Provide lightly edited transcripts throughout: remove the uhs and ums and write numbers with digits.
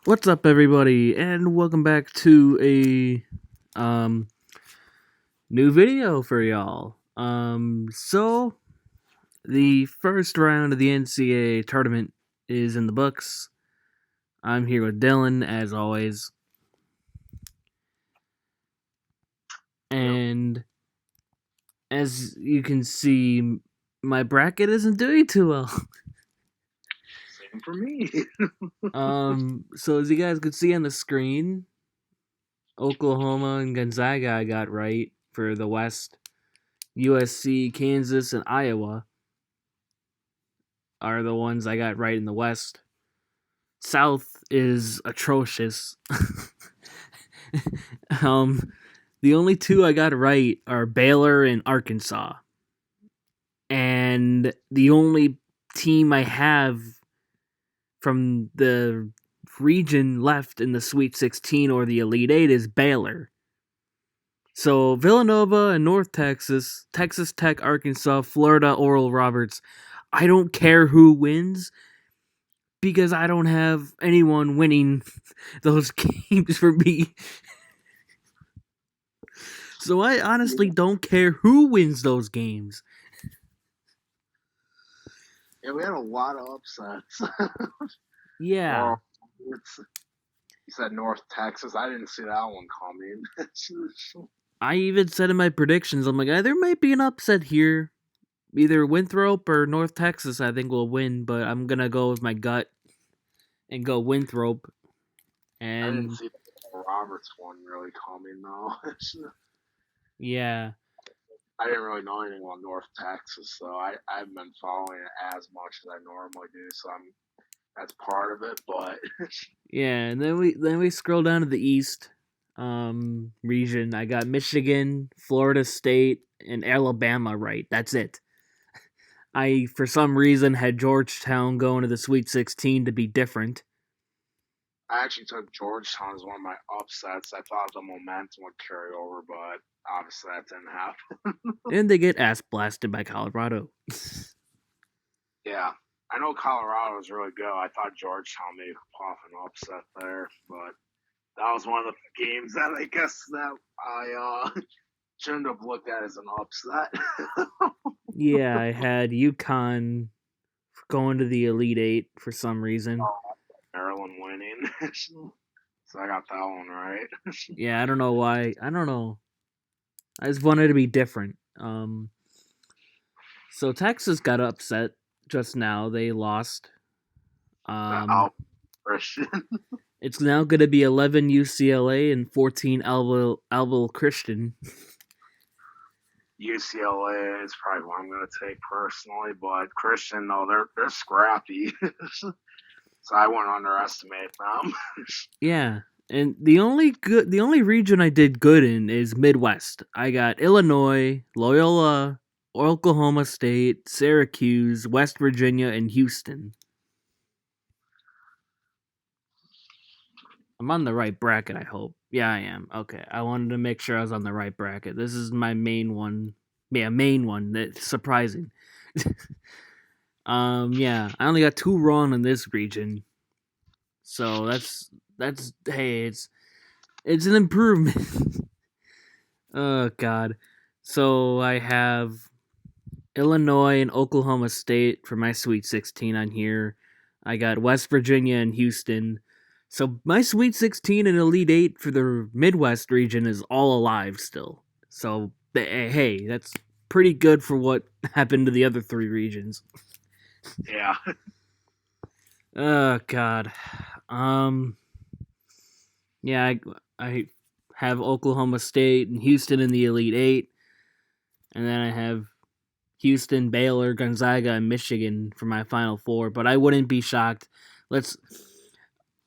What's up, everybody, and welcome back to a new video for y'all. So the first round of the NCAA tournament is in the books. I'm here with Dylan, as always, Yep, and as you can see, my bracket isn't doing too well. same for me. So as you guys can see on the screen, Oklahoma and Gonzaga I got right for the West. USC, Kansas, and Iowa are the ones I got right in the West. South is atrocious. um, the only two I got right are Baylor and Arkansas. And the only team I have from the region left in the Sweet 16 or the Elite 8 is Baylor. So Villanova and North Texas, Texas Tech, Arkansas, Florida, Oral Roberts. I don't care who wins because I don't have anyone winning those games for me. So I honestly don't care who wins those games. Yeah, we had a lot of upsets. Yeah. Or you said North Texas. I didn't see that one coming. I even said in my predictions, I'm like, there might be an upset here. Either Winthrop or North Texas, I think will win, but I'm gonna go with my gut and go Winthrop. I didn't And see the Roberts one really coming though. yeah, I didn't really know anything about North Texas, so I haven't been following it as much as I normally do. So that's part of it. But yeah, and then we scroll down to the East region. I got Michigan, Florida State, and Alabama right. That's it. I, for some reason, had Georgetown going to the Sweet 16 to be different. I actually took Georgetown as one of my upsets. I thought the momentum would carry over, but obviously that didn't happen. And they get ass blasted by Colorado. Yeah, I know Colorado was really good. I thought Georgetown maybe could pull off an upset there, but that was one of the games that I guess that I shouldn't have looked at as an upset. Yeah, I had UConn going to the Elite Eight for some reason. Maryland winning, so I got that one right. Yeah, I don't know why. I don't know. I just wanted to be different. So Texas got upset just now. They lost. The Um, Al Christian it's now going to be 11 UCLA and 14 Alville Christian. UCLA is probably what I'm going to take personally, but Christian, no, they're scrappy, so I wouldn't underestimate them. Yeah, and the only region I did good in is Midwest. I got Illinois, Loyola, Oklahoma State, Syracuse, West Virginia, and Houston. I'm on the right bracket, I hope. Yeah, I am. Okay, I wanted to make sure I was on the right bracket. This is my main one. Yeah, main one. That's surprising. Yeah, I only got two wrong in this region, so that's hey, it's an improvement. Oh God. So I have Illinois and Oklahoma State for my Sweet 16 on here. I got West Virginia and Houston. So my Sweet 16 and Elite 8 for the Midwest region is all alive still. So hey, that's pretty good for what happened to the other three regions. Yeah, Oh God. Um yeah, I have Oklahoma State and Houston in the Elite 8, and then I have Houston, Baylor, Gonzaga, and Michigan for my Final Four. But I wouldn't be shocked. Let's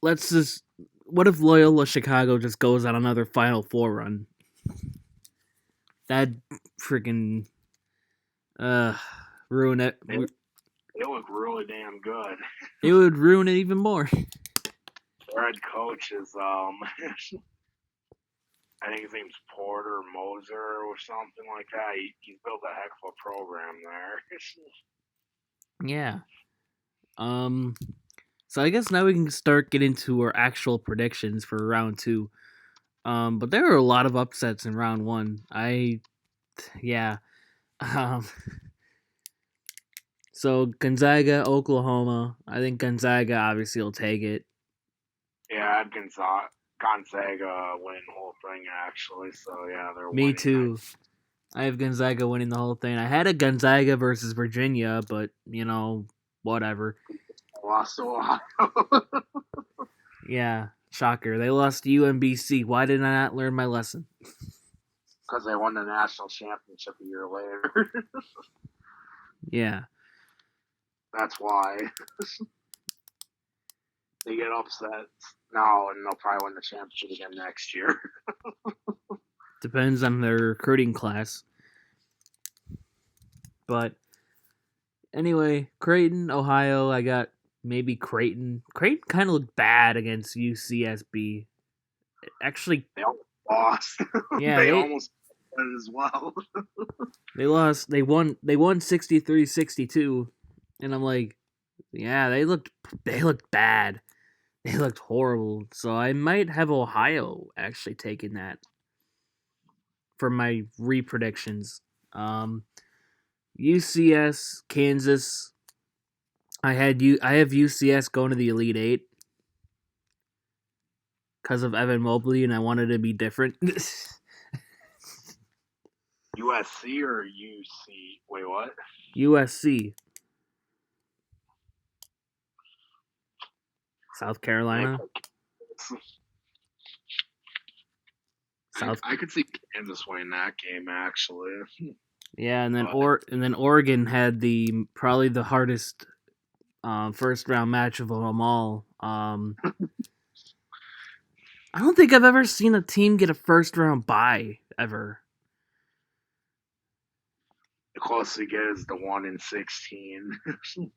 let's just. What if Loyola Chicago just goes on another Final Four run? That freaking uh ruin it. they look really damn good. It would ruin it even more. Their head coach is I think his name's Porter Moser or something like that. He's built a heck of a program there. Yeah. Um. So I guess now we can start getting to our actual predictions for round 2. But there were a lot of upsets in round 1. Yeah. Um, so Gonzaga, Oklahoma. I think Gonzaga obviously will take it. Yeah, I had Gonzaga winning the whole thing, actually. So, yeah, they're Me winning. too. I have Gonzaga winning the whole thing. I had a Gonzaga versus Virginia, but, whatever. Lost to Ohio. Yeah, shocker. They lost to UMBC. Why did I not learn my lesson? Because they won the national championship a year later. Yeah. That's why. They get upset now, and they'll probably win the championship again next year. Depends on their recruiting class. But anyway, Creighton, Ohio, I got maybe Creighton. Creighton kind of looked bad against UCSB. Actually, They almost lost. yeah, they almost won as well. They lost. They won 63-62. And I'm like, yeah, they looked bad. They looked horrible. So I might have Ohio actually taking that for my re-predictions. UCS, Kansas. I have UCS going to the Elite Eight because of Evan Mobley, and I wanted to be different. USC or UC? Wait, what? USC. South Carolina. I could see Kansas winning that game, actually. Yeah, and then Oregon had probably the hardest first round match of them all. I don't think I've ever seen a team get a first round bye ever. The closest you get is the 1-16.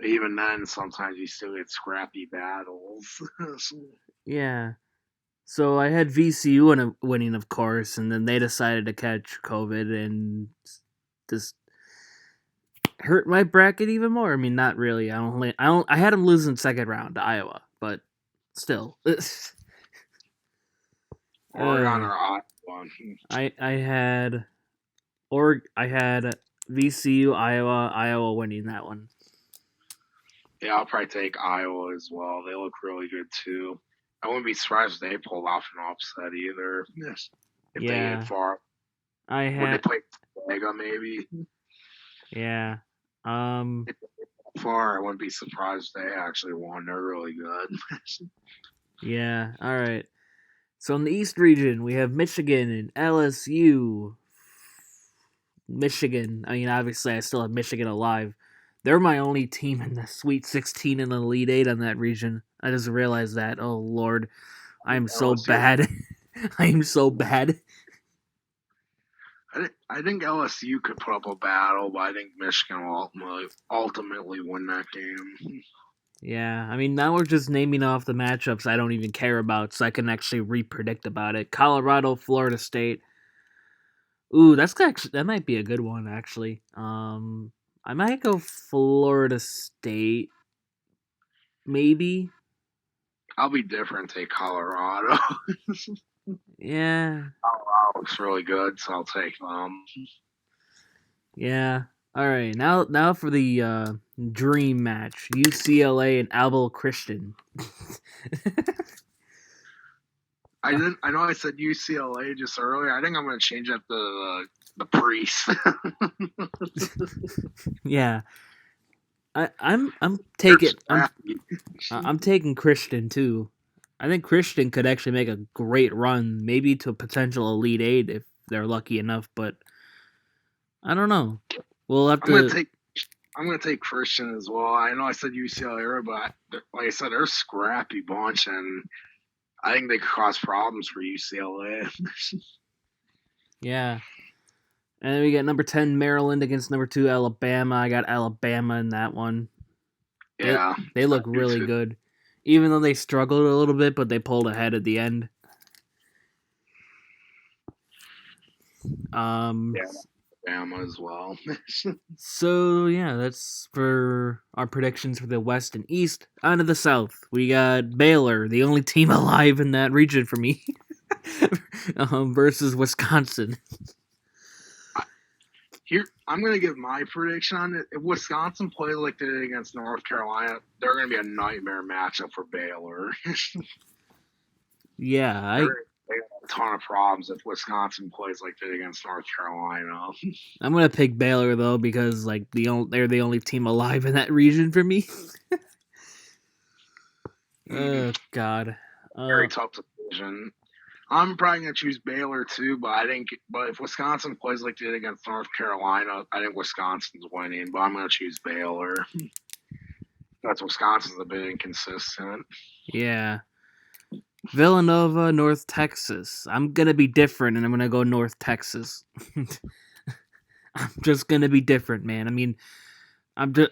Even then, sometimes you still get scrappy battles. Yeah. So I had VCU winning, of course, and then they decided to catch COVID and just hurt my bracket even more. I mean, not really. I had them losing second round to Iowa, but still. Oregon or Iowa. I had VCU, Iowa winning that one. Yeah, I'll probably take Iowa as well. They look really good too. I wouldn't be surprised if they pulled off an upset either. Yes. If they get far. Would they play Gonzaga maybe? Yeah. Far, I wouldn't be surprised if they actually won. They're really good. Yeah. All right. So in the East region, we have Michigan and LSU. Michigan. I mean, obviously, I still have Michigan alive. They're my only team in the Sweet 16 and Elite 8 on that region. I just realized that. Oh, Lord. I am so bad. I am so bad. I think LSU could put up a battle, but I think Michigan will ultimately win that game. Yeah, I mean, now we're just naming off the matchups I don't even care about, so I can actually re-predict about it. Colorado, Florida State. Ooh, that might be a good one, actually. I might go Florida State. Maybe. I'll be different. Take Colorado. Yeah. Colorado looks really good, so I'll take them. Yeah. All right. Now for the dream match: UCLA and Abel Christian. I know I said UCLA just earlier. I think I'm going to change that to the Priest. Yeah. I'm taking Christian too. I think Christian could actually make a great run, maybe to a potential Elite 8 if they're lucky enough, but I don't know. We'll have to. I'm going to take Christian as well. I know I said UCLA, but like I said, they're a scrappy bunch, and I think they could cause problems for UCLA. Yeah. And then we got number 10 Maryland against number 2 Alabama. I got Alabama in that one. Yeah. They look really good. Even though they struggled a little bit, but they pulled ahead at the end. Yeah. Bama as well. So yeah, that's for our predictions for the West and East. On to the South, we got Baylor, the only team alive in that region for me, versus Wisconsin. Here, I'm going to give my prediction on it. If Wisconsin plays like they did against North Carolina, they're going to be a nightmare matchup for Baylor. Yeah, They're going to have a ton of problems if Wisconsin plays like they did against North Carolina. I'm gonna pick Baylor though because like they're the only team alive in that region for me. Oh God. Very tough decision. I'm probably gonna choose Baylor too, but if Wisconsin plays like they did against North Carolina, I think Wisconsin's winning. But I'm gonna choose Baylor. That's Wisconsin's a bit inconsistent. Yeah. Villanova, North Texas. I'm gonna be different, and I'm gonna go North Texas. I'm just gonna be different, man. I mean, I'm just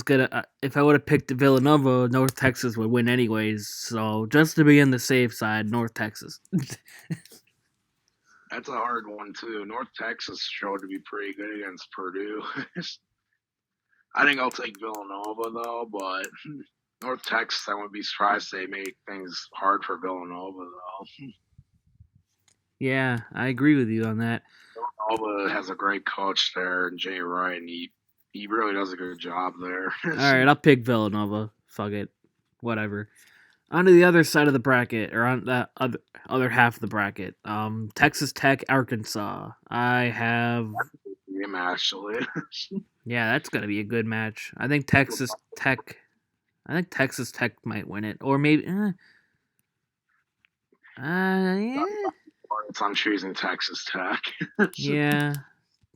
gonna. If I would have picked Villanova, North Texas would win anyways. So just to be on the safe side, North Texas. That's a hard one too. North Texas showed to be pretty good against Purdue. I think I'll take Villanova though, but North Texas, I wouldn't be surprised they make things hard for Villanova though. Yeah, I agree with you on that. Villanova has a great coach there, Jay Wright, and he really does a good job there. All right, I'll pick Villanova. Fuck it, whatever. On to the other side of the bracket, or on the other half of the bracket. Texas Tech, Arkansas. I have. Game actually. Yeah, that's gonna be a good match. I think Texas Tech might win it, or maybe. Yeah. I'm choosing Texas Tech. Yeah,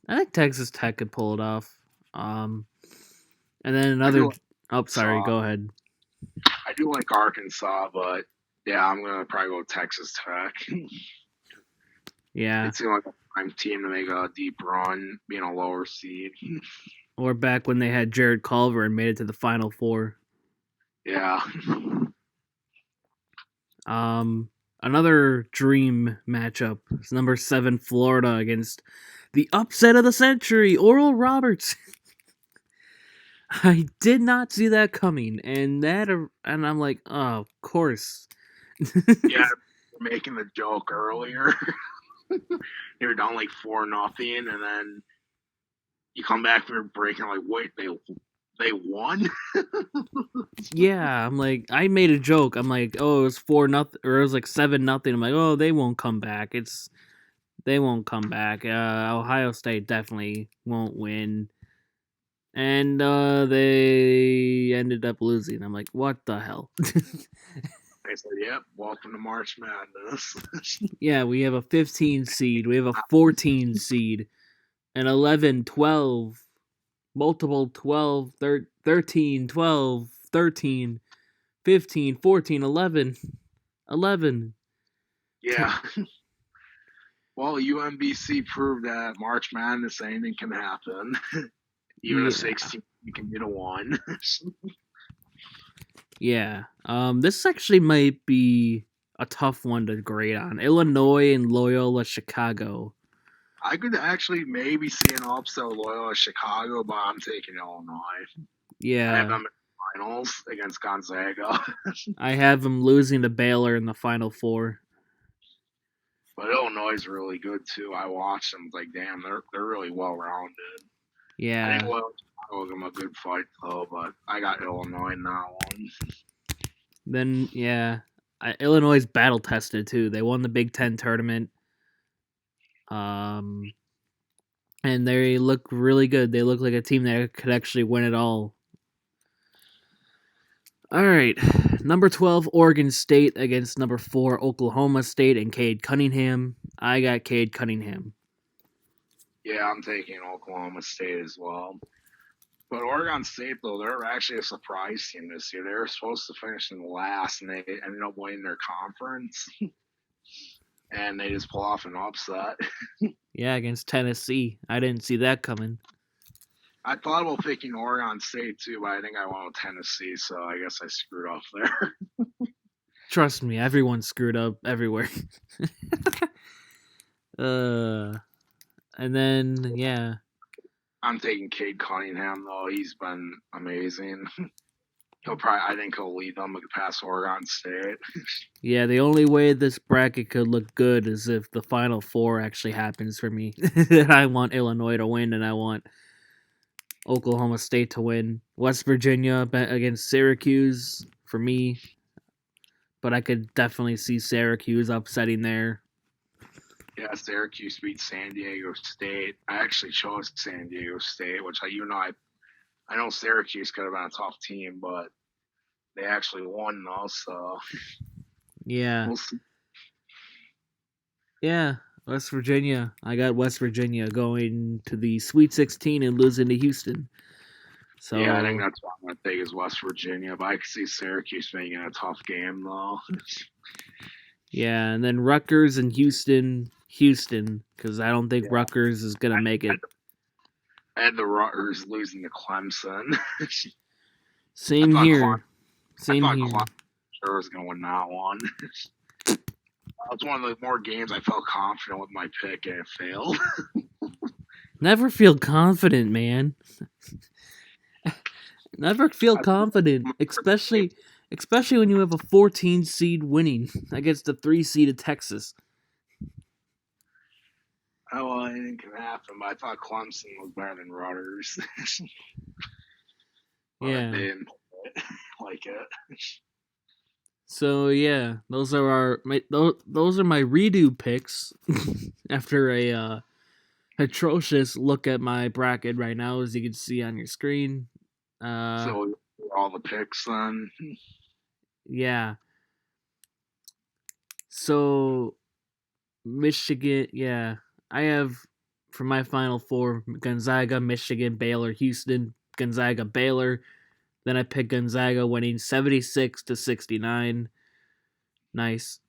I think Texas Tech could pull it off. And then another. Oh, sorry. Go ahead. I do like Arkansas, but yeah, I'm gonna probably go with Texas Tech. Yeah. It seemed like a prime team to make a deep run, being a lower seed. Or back when they had Jared Culver and made it to the Final Four. Yeah. Another dream matchup is number 7 Florida against the upset of the century, Oral Roberts. I did not see that coming, and I'm like, oh, of course. Yeah, making the joke earlier. They were down like 4-0, and then you come back from your break and like, wait, they won. Yeah, I'm like, I made a joke. I'm like, oh, it was 4-0, or it was like 7-0. I'm like, oh, they won't come back. They won't come back. Ohio State definitely won't win. And they ended up losing. I'm like, what the hell? They said, yep, welcome to March Madness. Yeah, we have a 15 seed. We have a 14 seed. An 11, 12, multiple 12, 13, 12, 13, 15, 14, 11. 11. Yeah. Well, UMBC proved that March Madness anything can happen. Even a 16, you can get a 1. Yeah. This actually might be a tough one to grade on. Illinois and Loyola Chicago. I could actually maybe see an upset of Loyola Chicago, but I'm taking Illinois. Yeah. I have them in the finals against Gonzaga. I have them losing to Baylor in the Final Four. But Illinois is really good too. I watched them. Like, damn, they're really well rounded. Yeah. I think Loyola Chicago give them a good fight though, but I got Illinois in that one. Then yeah, Illinois is battle tested too. They won the Big Ten tournament. And they look really good. They look like a team that could actually win it all. All right, number 12 Oregon State against number 4 Oklahoma State and Cade Cunningham. I got Cade Cunningham. Yeah, I'm taking Oklahoma State as well. But Oregon State, though, they're actually a surprise team this year. They were supposed to finish in last, and they ended up winning their conference. And they just pull off an upset. Yeah, against Tennessee. I didn't see that coming. I thought about picking Oregon State, too, but I think I went with Tennessee, so I guess I screwed up there. Trust me, everyone screwed up everywhere. And then yeah. I'm taking Cade Cunningham though. He's been amazing. I think he'll lead them past Oregon State. Yeah, the only way this bracket could look good is if the Final Four actually happens for me. I want Illinois to win, and I want Oklahoma State to win. West Virginia against Syracuse for me, but I could definitely see Syracuse upsetting there. Yeah, Syracuse beat San Diego State. I actually chose San Diego State, which I know Syracuse could have been a tough team, but they actually won though. So yeah, we'll see. Yeah, West Virginia. I got West Virginia going to the Sweet 16 and losing to Houston. So yeah, I think that's what I'm going to take is West Virginia, but I can see Syracuse making a tough game though. Yeah, and then Rutgers and Houston, because I don't think Rutgers is going to make it. And the Rutgers losing to Clemson. Same here. I thought Clemson was going to win that one. It's one of the more games I felt confident with my pick, and it failed. Never feel confident, man. Never feel confident, especially when you have a 14 seed winning against the 3 seed of Texas. Oh, well, anything can happen, but I thought Clemson was better than Rutgers. Yeah. They didn't like it. So yeah, those are my redo picks after a atrocious look at my bracket right now, as you can see on your screen. So all the picks then. Yeah. So Michigan, yeah, I have for my Final Four Gonzaga, Michigan, Baylor, Houston, Gonzaga, Baylor. Then I picked Gonzaga winning 76-69. Nice.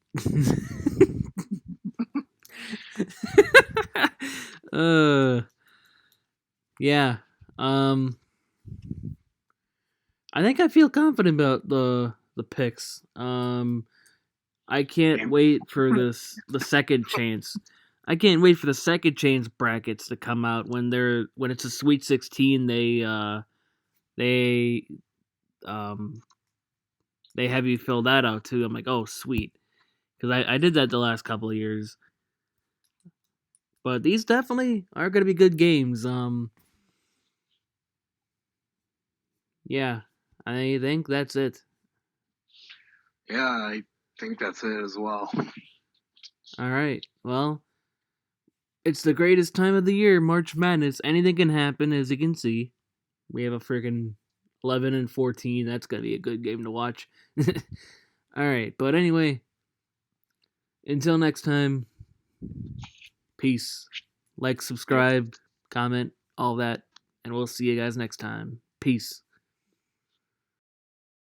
Yeah. I think I feel confident about the picks. I can't wait for the second chance. I can't wait for the second chance brackets to come out when it's a Sweet 16. They have you fill that out too. I'm like, oh sweet, because I did that the last couple of years. But these definitely are going to be good games. Yeah, I think that's it. Yeah, I think that's it as well. All right. Well, it's the greatest time of the year, March Madness. Anything can happen, as you can see. We have a freaking 11 and 14. That's going to be a good game to watch. All right. But anyway, until next time, peace. Like, subscribe, comment, all that. And we'll see you guys next time. Peace.